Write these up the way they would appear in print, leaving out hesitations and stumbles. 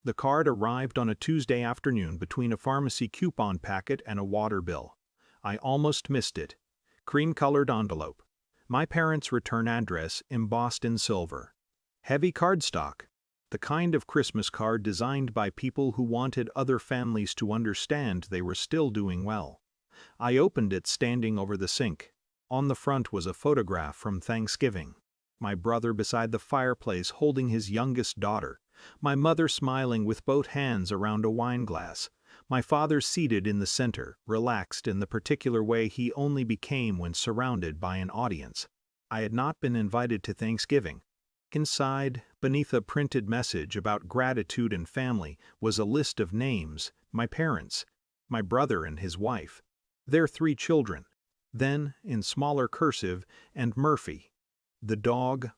The card arrived on a Tuesday afternoon between a pharmacy coupon packet and a water bill. I almost missed it. Cream-colored envelope. My parents' return address embossed in silver. Heavy cardstock. The kind of Christmas card designed by people who wanted other families to understand they were still doing well. I opened it standing over the sink. On the front was a photograph from Thanksgiving. My brother beside the fireplace holding his youngest daughter. My mother smiling with both hands around a wine glass. My father seated in the center, relaxed in the particular way he only became when surrounded by an audience. I had not been invited to Thanksgiving. Inside, beneath a printed message about gratitude and family, was a list of names: my parents, my brother and his wife, their 3 children. Then, in smaller cursive, and Murphy, the dog,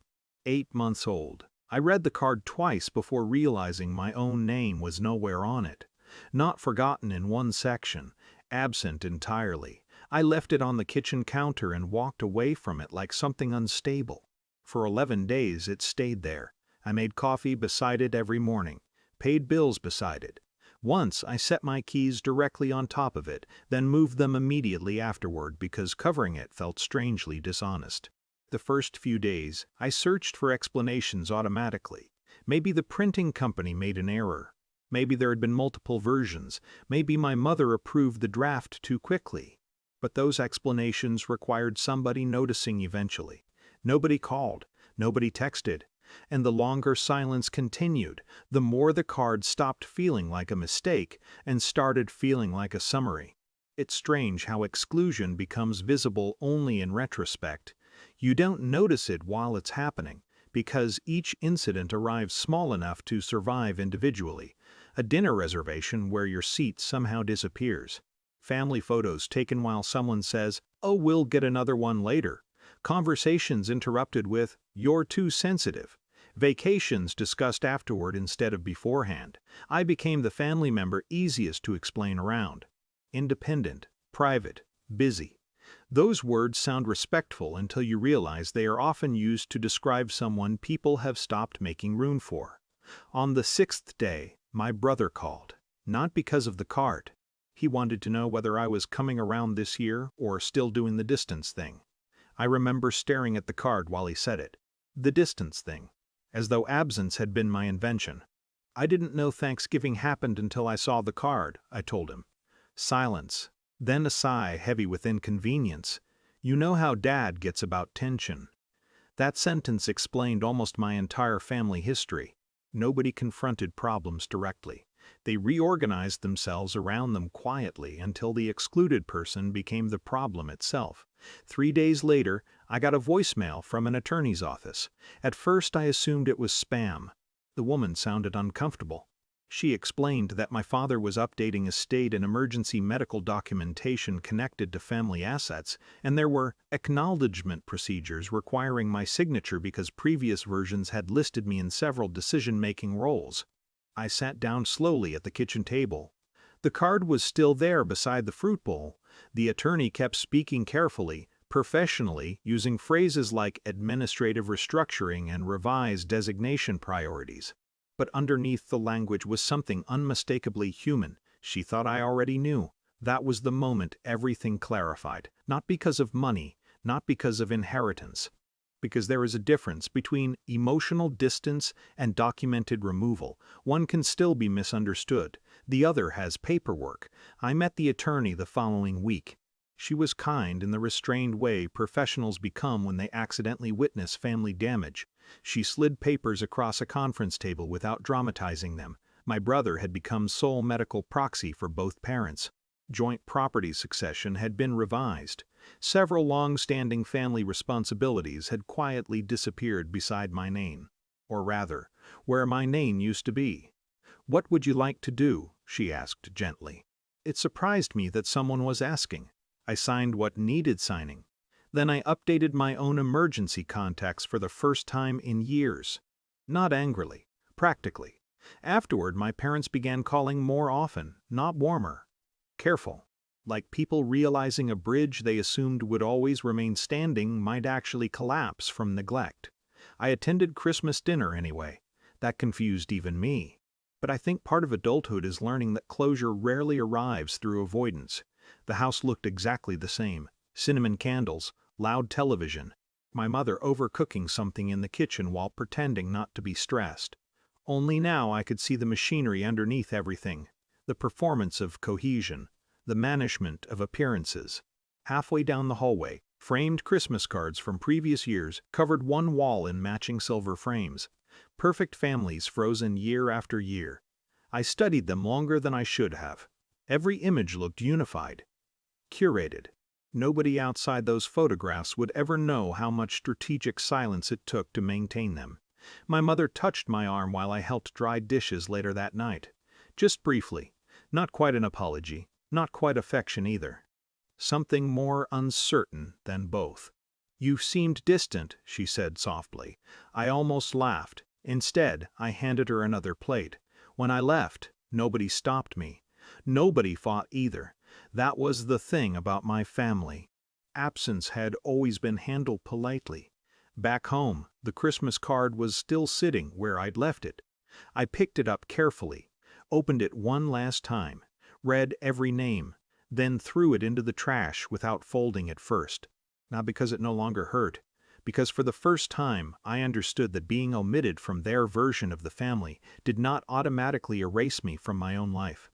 8 months old. I read the card twice before realizing my own name was nowhere on it. Not forgotten in one section, absent entirely. I left it on the kitchen counter and walked away from it like something unstable. For 11 days it stayed there. I made coffee beside it every morning, paid bills beside it. Once I set my keys directly on top of it, then moved them immediately afterward because covering it felt strangely dishonest. The first few days, I searched for explanations automatically. Maybe the printing company made an error. Maybe there had been multiple versions. Maybe my mother approved the draft too quickly. But those explanations required somebody noticing eventually. Nobody called, nobody texted, and the longer silence continued, the more the card stopped feeling like a mistake and started feeling like a summary. It's strange how exclusion becomes visible only in retrospect. You don't notice it while it's happening, because each incident arrives small enough to survive individually. A dinner reservation where your seat somehow disappears. Family photos taken while someone says, "Oh, we'll get another one later." Conversations interrupted with, "You're too sensitive." Vacations discussed afterward instead of beforehand. I became the family member easiest to explain around. Independent, private, busy. Those words sound respectful until you realize they are often used to describe someone people have stopped making room for. On the 6th day, my brother called. Not because of the card. He wanted to know whether I was coming around this year or still doing the distance thing. I remember staring at the card while he said it. The distance thing. As though absence had been my invention. "I didn't know Thanksgiving happened until I saw the card," I told him. Silence. Then a sigh heavy with inconvenience. "You know how Dad gets about tension." That sentence explained almost my entire family history. Nobody confronted problems directly. They reorganized themselves around them quietly until the excluded person became the problem itself. 3 days later, I got a voicemail from an attorney's office. At first I assumed it was spam. The woman sounded uncomfortable. She explained that my father was updating estate and emergency medical documentation connected to family assets, and there were acknowledgement procedures requiring my signature because previous versions had listed me in several decision-making roles. I sat down slowly at the kitchen table. The card was still there beside the fruit bowl. The attorney kept speaking carefully, professionally, using phrases like administrative restructuring and revised designation priorities. But underneath the language was something unmistakably human. She thought I already knew. That was the moment everything clarified. Not because of money, not because of inheritance. Because there is a difference between emotional distance and documented removal. One can still be misunderstood. The other has paperwork. I met the attorney the following week. She was kind in the restrained way professionals become when they accidentally witness family damage. She slid papers across a conference table without dramatizing them. My brother had become sole medical proxy for both parents. Joint property succession had been revised. Several long-standing family responsibilities had quietly disappeared beside my name. Or rather, where my name used to be. "What would you like to do?" she asked gently. It surprised me that someone was asking. I signed what needed signing. Then I updated my own emergency contacts for the first time in years. Not angrily, practically. Afterward, my parents began calling more often, not warmer. Careful. Like people realizing a bridge they assumed would always remain standing might actually collapse from neglect. I attended Christmas dinner anyway. That confused even me. But I think part of adulthood is learning that closure rarely arrives through avoidance. The house looked exactly the same: cinnamon candles, loud television, my mother overcooking something in the kitchen while pretending not to be stressed. Only now I could see the machinery underneath everything, the performance of cohesion, the management of appearances. Halfway down the hallway, framed Christmas cards from previous years covered one wall in matching silver frames. Perfect families frozen year after year. I studied them longer than I should have. Every image looked unified, curated. Nobody outside those photographs would ever know how much strategic silence it took to maintain them. My mother touched my arm while I helped dry dishes later that night. Just briefly. Not quite an apology, not quite affection either. Something more uncertain than both. "You seemed distant," she said softly. I almost laughed. Instead, I handed her another plate. When I left, nobody stopped me. Nobody fought either. That was the thing about my family. Absence had always been handled politely. Back home, the Christmas card was still sitting where I'd left it. I picked it up carefully, opened it one last time, read every name, then threw it into the trash without folding it first. Not because it no longer hurt, because for the first time I understood that being omitted from their version of the family did not automatically erase me from my own life.